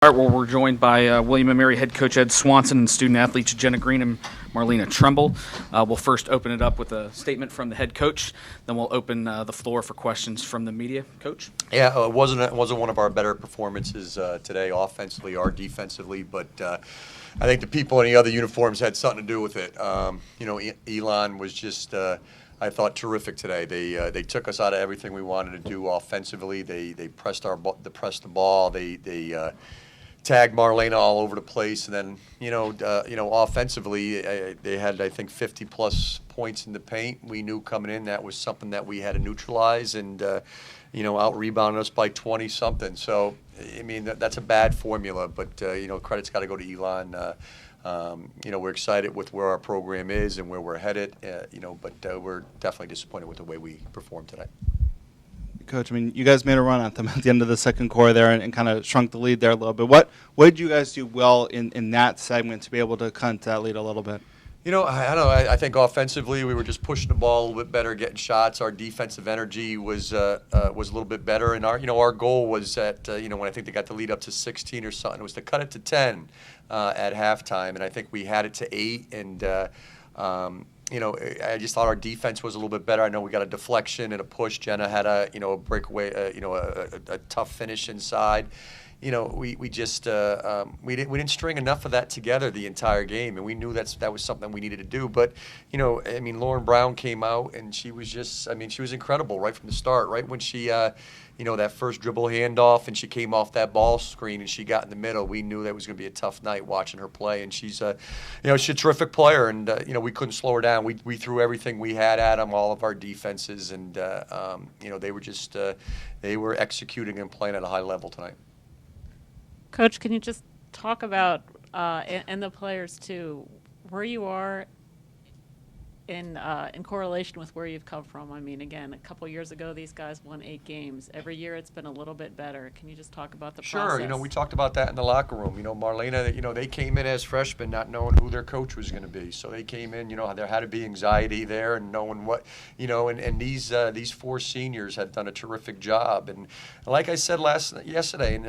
All right, well, we're joined by William & Mary head coach Ed Swanson and student-athletes Jenna Green and Marlena Trumbull. We'll first open it up with a statement from the head coach. Then we'll open the floor for questions from the media. Coach? Yeah, it wasn't one of our better performances today offensively or defensively, but I think the people in the other uniforms had something to do with it. Elon was just I thought terrific today. They took us out of everything we wanted to do offensively. They pressed the ball. They tagged Marlena all over the place, and then offensively they had, I think, 50+ points in the paint. We knew coming in that was something that we had to neutralize, and out rebounded us by 20 something. So I mean that's a bad formula, but credit's got to go to Elon. We're excited with where our program is and where we're headed, but we're definitely disappointed with the way we performed tonight. Coach, I mean, you guys made a run at them at the end of the second quarter there and kind of shrunk the lead there a little bit. What did you guys do well in that segment to be able to cut that lead a little bit? I don't know. I think offensively we were just pushing the ball a little bit better, getting shots. Our defensive energy was a little bit better, and our goal was at when I think they got the lead up to 16 or something, was to cut it to 10 at halftime, and I think we had it to 8. And I just thought our defense was a little bit better. I know we got a deflection and a push. Jenna had a breakaway, a tough finish inside. We just we didn't string enough of that together the entire game, and we knew that was something we needed to do. But Lauren Brown came out, and she was she was incredible right from the start. Right when she that first dribble handoff, and she came off that ball screen and she got in the middle, we knew that was going to be a tough night watching her play. And she's she's a terrific player, and we couldn't slow her down. We threw everything we had at them, all of our defenses, and they were just they were executing and playing at a high level tonight. Coach, can you just talk about and the players too, where you are in correlation with where you've come from? I mean, again, a couple years ago, these guys won 8 games. Every year, it's been a little bit better. Can you just talk about the process? Sure. We talked about that in the locker room. Marlena, they came in as freshmen, not knowing who their coach was going to be. So they came in. There had to be anxiety there, and knowing what, and these 4 seniors had done a terrific job. And like I said yesterday, and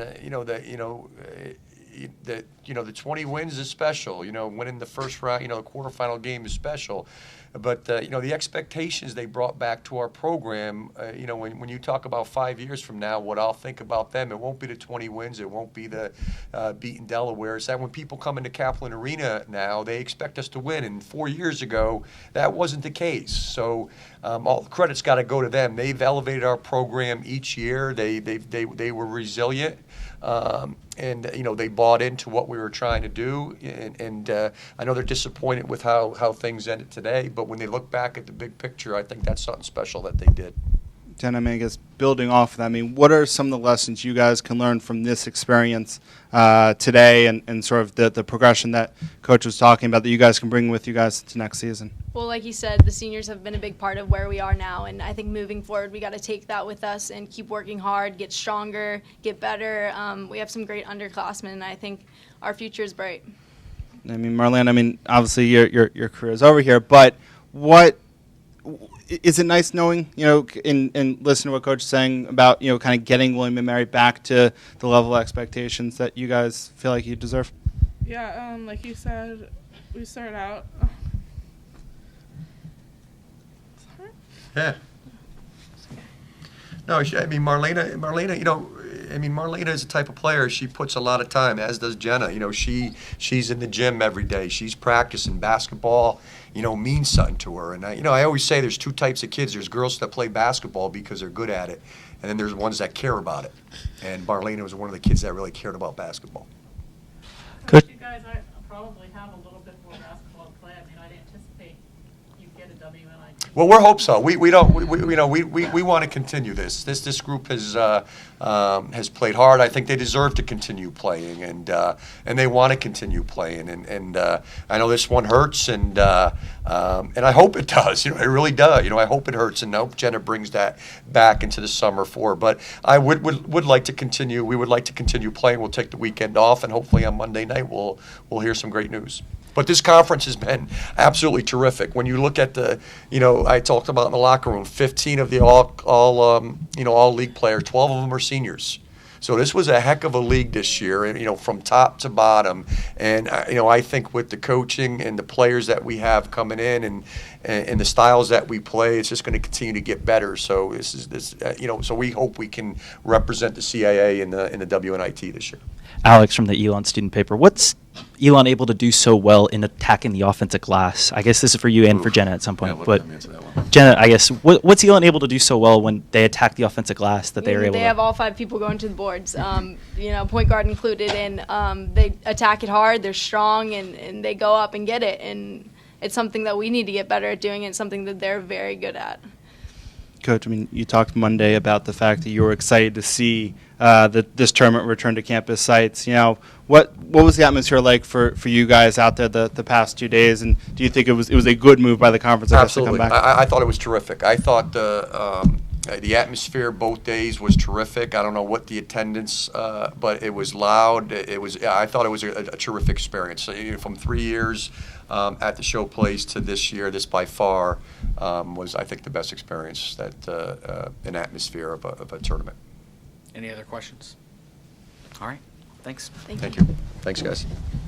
the 20 wins is special. Winning the first round, the quarterfinal game is special. But the expectations they brought back to our program, when you talk about 5 years from now, what I'll think about them, it won't be the 20 wins, it won't be the beating Delaware. It's that when people come into Kaplan Arena now, they expect us to win. And 4 years ago, that wasn't the case. So all the credit's got to go to them. They've elevated our program each year. They were resilient. And they bought into what we were trying to do, and I know they're disappointed with how things ended today, but when they look back at the big picture, I think that's something special that they did. Jen, I guess building off of that, what are some of the lessons you guys can learn from this experience today and sort of the progression that Coach was talking about that you guys can bring with you guys to next season? Well, like you said, the seniors have been a big part of where we are now, and I think moving forward, we got to take that with us and keep working hard, get stronger, get better. We have some great underclassmen, and I think our future is bright. Marlene, obviously your career is over here, but what is it nice knowing, and listening to what Coach is saying about, kind of getting William & Mary back to the level of expectations that you guys feel like you deserve? Yeah, like you said, we started out. Yeah. No, Marlena, Marlena is the type of player, she puts a lot of time, as does Jenna. She's in the gym every day. She's practicing basketball, means something to her. And I always say there's 2 types of kids. There's girls that play basketball because they're good at it, and then there's ones that care about it. And Marlena was one of the kids that really cared about basketball. Coach, you guys probably have a little bit more basketball to play. I'd anticipate you get a WNIT. Well, we hope so. We want to continue this. This group has played hard. I think they deserve to continue playing, and they want to continue playing. And I know this one hurts, and I hope it does. It really does. I hope it hurts, and I hope Jenna brings that back into the summer for. But I would like to continue. We would like to continue playing. We'll take the weekend off, and hopefully on Monday night we'll hear some great news. But this conference has been absolutely terrific. When you look at I talked about in the locker room, 15 of the all league players, 12 of them are seniors. So this was a heck of a league this year, and from top to bottom. And I think with the coaching and the players that we have coming in, and the styles that we play, it's just going to continue to get better. So so we hope we can represent the CAA in the WNIT this year. Alex from the Elon student paper. What's Elon able to do so well in attacking the offensive glass? I guess this is for you and for Jenna at some point. Yeah, but let me answer that one. Jenna, I guess what's Elon able to do so well when they attack the offensive glass that they are able They to? have all 5 people going to the boards, point guard included, and they attack it hard. They're strong, and they go up and get it. And it's something that we need to get better at doing. It's something that they're very good at. Coach, I mean, you talked Monday about the fact that you were excited to see this tournament return to campus sites. What was the atmosphere like for you guys out there the past 2 days? And do you think it was a good move by the conference, I guess, to come Absolutely. back? I thought it was terrific. I thought the atmosphere both days was terrific. I don't know what the attendance, but it was loud. I thought it was a terrific experience. So, from 3 years at the Showplace to this year, this by far was, I think, the best experience that an atmosphere of a tournament. Any other questions? All right. Thanks. Thank you. Thanks, guys.